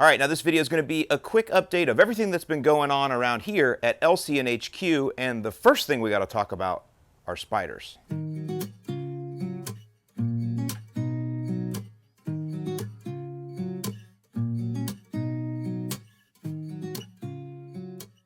All right, now this video is going to be a quick update of everything that's been going on around here at LCN HQ, and the first thing we got to talk about are spiders.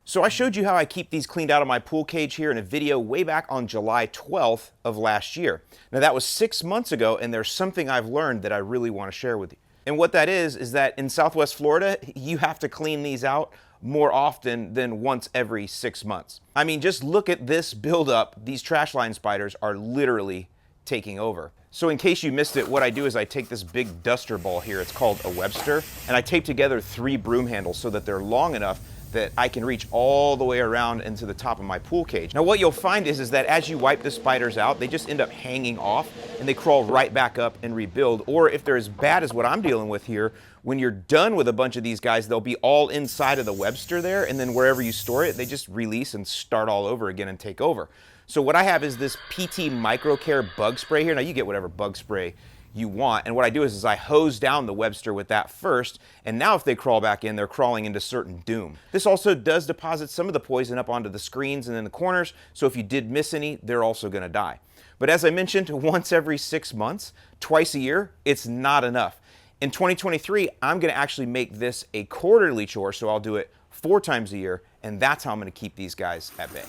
So I showed you how I keep these cleaned out of my pool cage here in a video way back on July 12th of last year. Now that was 6 months ago, and there's something I've learned that I really want to share with you. And what that is that in Southwest Florida, you have to clean these out more often than once every 6 months. I mean, just look at this buildup. These trash line spiders are literally taking over. So in case you missed it, what I do is I take this big duster ball here, it's called a Webster, and I tape together 3 broom handles so that they're long enough that I can reach all the way around into the top of my pool cage. Now what you'll find is that as you wipe the spiders out, they just end up hanging off and they crawl right back up and rebuild. Or if they're as bad as what I'm dealing with here, when you're done with a bunch of these guys, they'll be all inside of the Webster there, and then wherever you store it, they just release and start all over again and take over. So what I have is this PT Microcare bug spray here. Now you get whatever bug spray you want, and what I do is I hose down the Webster with that first, and now if they crawl back in, they're crawling into certain doom. This also does deposit some of the poison up onto the screens and in the corners, so if you did miss any, they're also going to die. But as I mentioned, once every 6 months, twice a year, it's not enough. In 2023, I'm going to actually make this a quarterly chore, so I'll do it 4 times a year, and that's how I'm going to keep these guys at bay.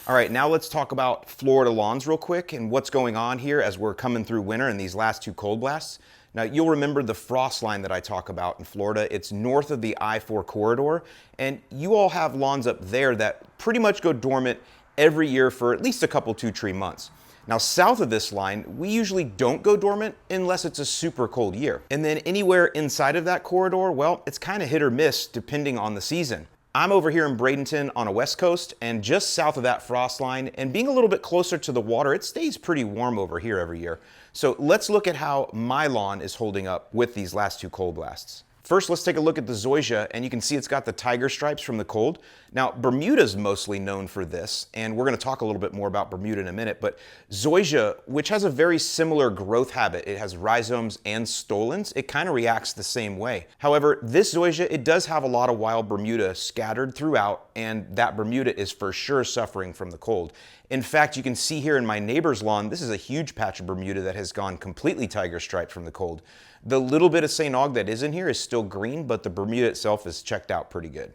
All right, now let's talk about Florida lawns real quick and what's going on here as we're coming through winter and these last 2 cold blasts. Now, you'll remember the frost line that I talk about in Florida. It's north of the I-4 corridor, and you all have lawns up there that pretty much go dormant every year for at least a couple 2-3 months. Now, south of this line, we usually don't go dormant unless it's a super cold year. And then anywhere inside of that corridor, well, it's kind of hit or miss depending on the season. I'm over here in Bradenton on a west coast, and just south of that frost line, and being a little bit closer to the water, it stays pretty warm over here every year. So let's look at how my lawn is holding up with these last 2 cold blasts. First, let's take a look at the zoysia, and you can see it's got the tiger stripes from the cold. Now, Bermuda's mostly known for this, and we're going to talk a little bit more about Bermuda in a minute, but zoysia, which has a very similar growth habit, it has rhizomes and stolons, it kind of reacts the same way. However, this zoysia, it does have a lot of wild Bermuda scattered throughout, and that Bermuda is for sure suffering from the cold. In fact, you can see here in my neighbor's lawn, this is a huge patch of Bermuda that has gone completely tiger striped from the cold. The little bit of St. Aug that is in here is still green, but the Bermuda itself is checked out pretty good.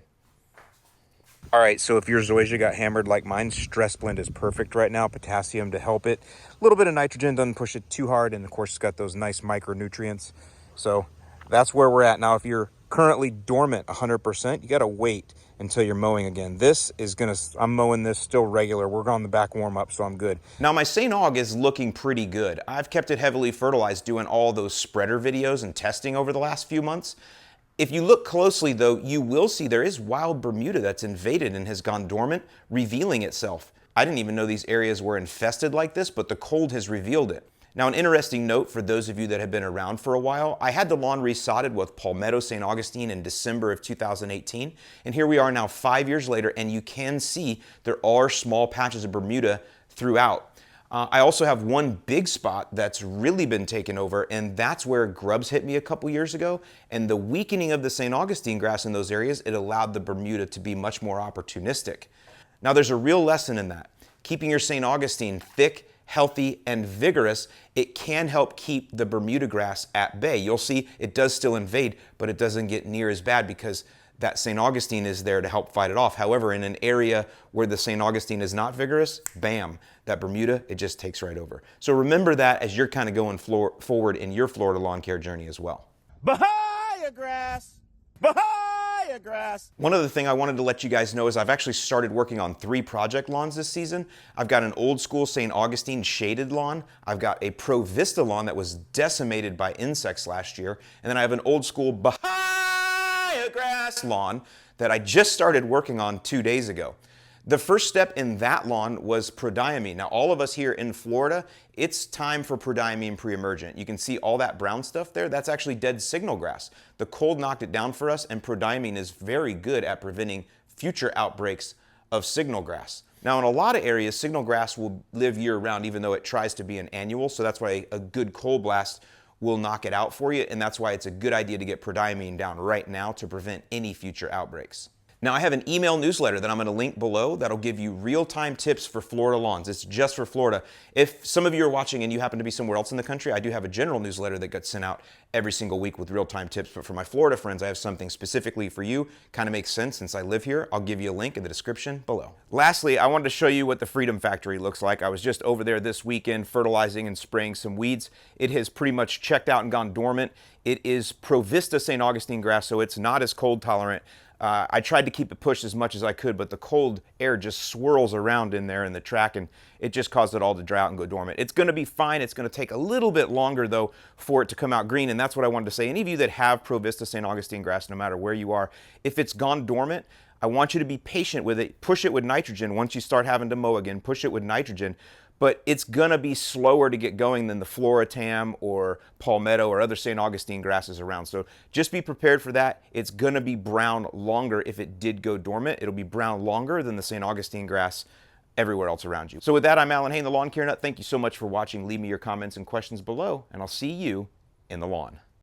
All right, so if your zoysia got hammered like mine, Stress Blend is perfect right now. Potassium to help it. A little bit of nitrogen doesn't push it too hard, and of course it's got those nice micronutrients. So that's where we're at. Now, if you're currently dormant 100%, you gotta wait until you're mowing again. This is I'm mowing this still regular. We're on the back warm up, so I'm good. Now my St. Aug is looking pretty good. I've kept it heavily fertilized doing all those spreader videos and testing over the last few months. If you look closely though, you will see there is wild Bermuda that's invaded and has gone dormant, revealing itself. I didn't even know these areas were infested like this, but the cold has revealed it. Now, an interesting note for those of you that have been around for a while, I had the lawn resodded with Palmetto St. Augustine in December of 2018, and here we are now 5 years later, and you can see there are small patches of Bermuda throughout. I also have one big spot that's really been taken over, and that's where grubs hit me a couple years ago, and the weakening of the St. Augustine grass in those areas, it allowed the Bermuda to be much more opportunistic. Now, there's a real lesson in that. Keeping your St. Augustine thick, healthy, and vigorous, it can help keep the Bermuda grass at bay. You'll see it does still invade, but it doesn't get near as bad because that St. Augustine is there to help fight it off. However, in an area where the St. Augustine is not vigorous, bam, that Bermuda, it just takes right over. So remember that as you're kind of going forward in your Florida lawn care journey as well. Bahia grass! Bahia grass! One other thing I wanted to let you guys know is I've actually started working on 3 project lawns this season. I've got an old school St. Augustine shaded lawn. I've got a Pro Vista lawn that was decimated by insects last year. And then I have an old school Bahia grass lawn that I just started working on 2 days ago. The first step in that lawn was prodiamine. Now, all of us here in Florida, it's time for prodiamine pre-emergent. You can see all that brown stuff there. That's actually dead signal grass. The cold knocked it down for us, and prodiamine is very good at preventing future outbreaks of signal grass. Now, in a lot of areas, signal grass will live year-round, even though it tries to be an annual, so that's why a good cold blast will knock it out for you, and that's why it's a good idea to get prodiamine down right now to prevent any future outbreaks. Now, I have an email newsletter that I'm going to link below that'll give you real-time tips for Florida lawns. It's just for Florida. If some of you are watching and you happen to be somewhere else in the country, I do have a general newsletter that gets sent out every single week with real-time tips. But for my Florida friends, I have something specifically for you. Kind of makes sense since I live here. I'll give you a link in the description below. Lastly, I wanted to show you what the Freedom Factory looks like. I was just over there this weekend fertilizing and spraying some weeds. It has pretty much checked out and gone dormant. It is Provista St. Augustine grass, so it's not as cold tolerant. I tried to keep it pushed as much as I could, but the cold air just swirls around in there in the track, and it just caused it all to dry out and go dormant. It's going to be fine. It's going to take a little bit longer, though, for it to come out green, and that's what I wanted to say. Any of you that have Provista St. Augustine grass, no matter where you are, if it's gone dormant, I want you to be patient with it. Push it with nitrogen. Once you start having to mow again, push it with nitrogen. But it's going to be slower to get going than the Floratam or Palmetto or other St. Augustine grasses around. So just be prepared for that. It's going to be brown longer if it did go dormant. It'll be brown longer than the St. Augustine grass everywhere else around you. So with that, I'm Alan Hain, the Lawn Care Nut. Thank you so much for watching. Leave me your comments and questions below, and I'll see you in the lawn.